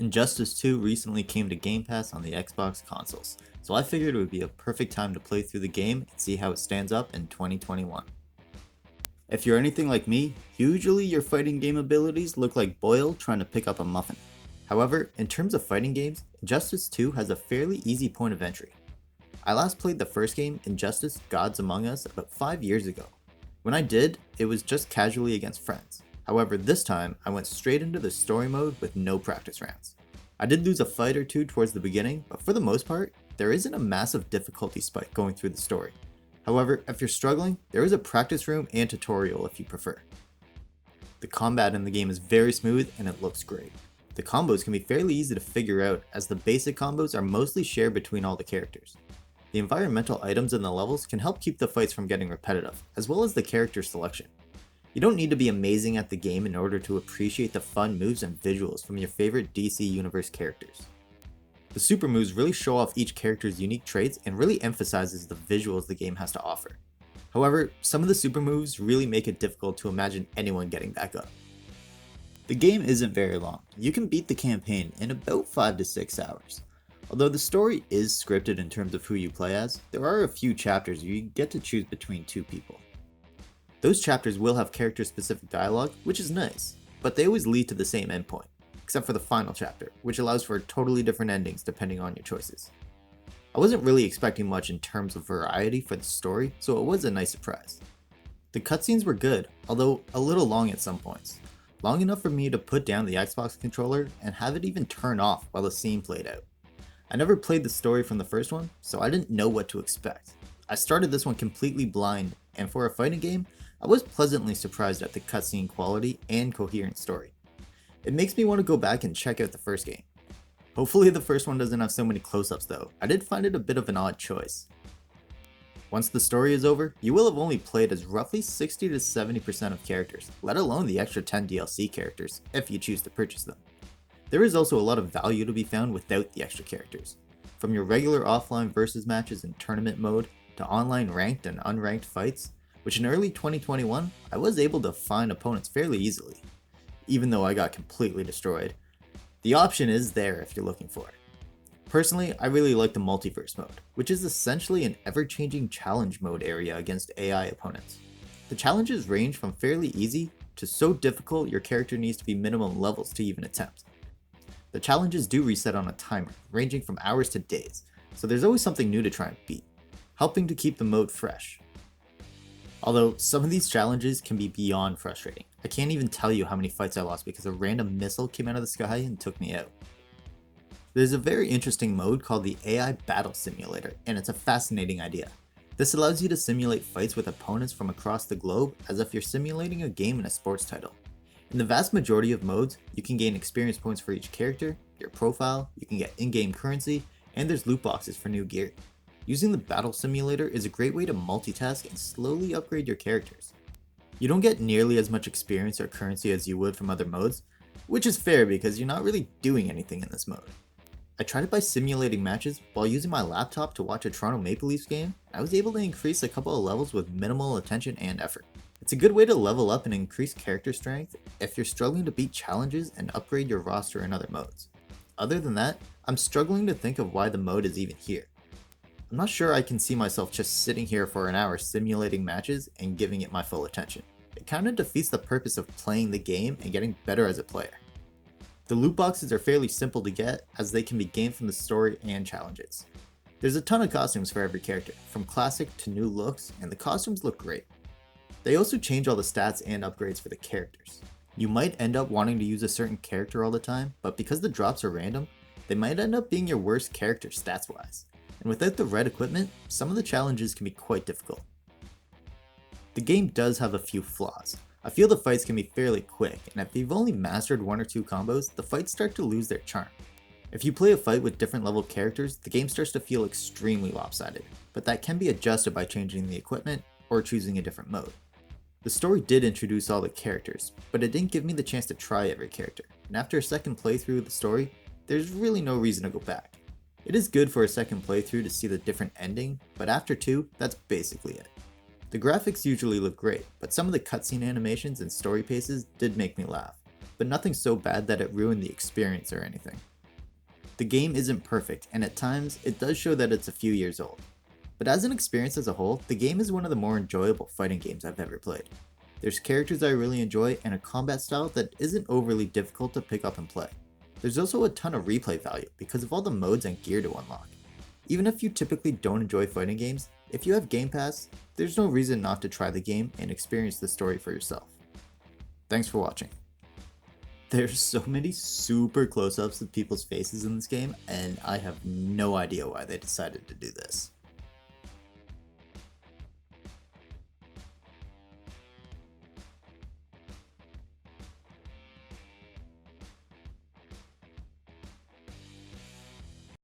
Injustice 2 recently came to Game Pass on the Xbox consoles, so I figured it would be a perfect time to play through the game and see how it stands up in 2021. If you're anything like me, usually your fighting game abilities look like Boyle trying to pick up a muffin. However, in terms of fighting games, Injustice 2 has a fairly easy point of entry. I last played the first game, Injustice Gods Among Us, about 5 years ago. When I did, it was just casually against friends. However, this time, I went straight into the story mode with no practice rounds. I did lose a fight or two towards the beginning, but for the most part, there isn't a massive difficulty spike going through the story. However, if you're struggling, there is a practice room and tutorial if you prefer. The combat in the game is very smooth and it looks great. The combos can be fairly easy to figure out as the basic combos are mostly shared between all the characters. The environmental items in the levels can help keep the fights from getting repetitive, as well as the character selection. You don't need to be amazing at the game in order to appreciate the fun moves and visuals from your favorite DC Universe characters. The super moves really show off each character's unique traits and really emphasizes the visuals the game has to offer. However, some of the super moves really make it difficult to imagine anyone getting back up. The game isn't very long. You can beat the campaign in about 5 to 6 hours. Although the story is scripted in terms of who you play as, there are a few chapters you get to choose between two people. Those chapters will have character-specific dialogue, which is nice, but they always lead to the same endpoint, except for the final chapter, which allows for totally different endings depending on your choices. I wasn't really expecting much in terms of variety for the story, so it was a nice surprise. The cutscenes were good, although a little long at some points. Long enough for me to put down the Xbox controller and have it even turn off while the scene played out. I never played the story from the first one, so I didn't know what to expect. I started this one completely blind, and for a fighting game, I was pleasantly surprised at the cutscene quality and coherent story. It makes me want to go back and check out the first game. Hopefully the first one doesn't have so many close-ups though. I did find it a bit of an odd choice. Once the story is over, you will have only played as roughly 60 to 70% of characters, let alone the extra 10 DLC characters, if you choose to purchase them. There is also a lot of value to be found without the extra characters. From your regular offline versus matches in tournament mode, to online ranked and unranked fights, which in early 2021, I was able to find opponents fairly easily, even though I got completely destroyed. The option is there if you're looking for it. Personally, I really like the Multiverse mode, which is essentially an ever-changing challenge mode area against AI opponents. The challenges range from fairly easy to so difficult your character needs to be minimum levels to even attempt. The challenges do reset on a timer, ranging from hours to days, so there's always something new to try and beat, helping to keep the mode fresh. Although some of these challenges can be beyond frustrating. I can't even tell you how many fights I lost because a random missile came out of the sky and took me out. There's a very interesting mode called the AI Battle Simulator, and it's a fascinating idea. This allows you to simulate fights with opponents from across the globe as if you're simulating a game in a sports title. In the vast majority of modes, you can gain experience points for each character, your profile, you can get in-game currency, and there's loot boxes for new gear. Using the battle simulator is a great way to multitask and slowly upgrade your characters. You don't get nearly as much experience or currency as you would from other modes, which is fair because you're not really doing anything in this mode. I tried it by simulating matches while using my laptop to watch a Toronto Maple Leafs game, and I was able to increase a couple of levels with minimal attention and effort. It's a good way to level up and increase character strength if you're struggling to beat challenges and upgrade your roster in other modes. Other than that, I'm struggling to think of why the mode is even here. I'm not sure I can see myself just sitting here for an hour simulating matches and giving it my full attention. It kind of defeats the purpose of playing the game and getting better as a player. The loot boxes are fairly simple to get as they can be gained from the story and challenges. There's a ton of costumes for every character, from classic to new looks, and the costumes look great. They also change all the stats and upgrades for the characters. You might end up wanting to use a certain character all the time, but because the drops are random, they might end up being your worst character stats wise. And without the red equipment, some of the challenges can be quite difficult. The game does have a few flaws. I feel the fights can be fairly quick, and if you've only mastered one or two combos, the fights start to lose their charm. If you play a fight with different level characters, the game starts to feel extremely lopsided, but that can be adjusted by changing the equipment or choosing a different mode. The story did introduce all the characters, but it didn't give me the chance to try every character, and after a second playthrough of the story, there's really no reason to go back. It is good for a second playthrough to see the different ending, but after two, that's basically it. The graphics usually look great, but some of the cutscene animations and story paces did make me laugh. but nothing so bad that it ruined the experience or anything. The game isn't perfect, and at times, it does show that it's a few years old. But as an experience as a whole, the game is one of the more enjoyable fighting games I've ever played. There's characters I really enjoy and a combat style that isn't overly difficult to pick up and play. There's also a ton of replay value because of all the modes and gear to unlock. Even if you typically don't enjoy fighting games, if you have Game Pass, there's no reason not to try the game and experience the story for yourself. Thanks for watching. There's so many super close-ups of people's faces in this game, and I have no idea why they decided to do this.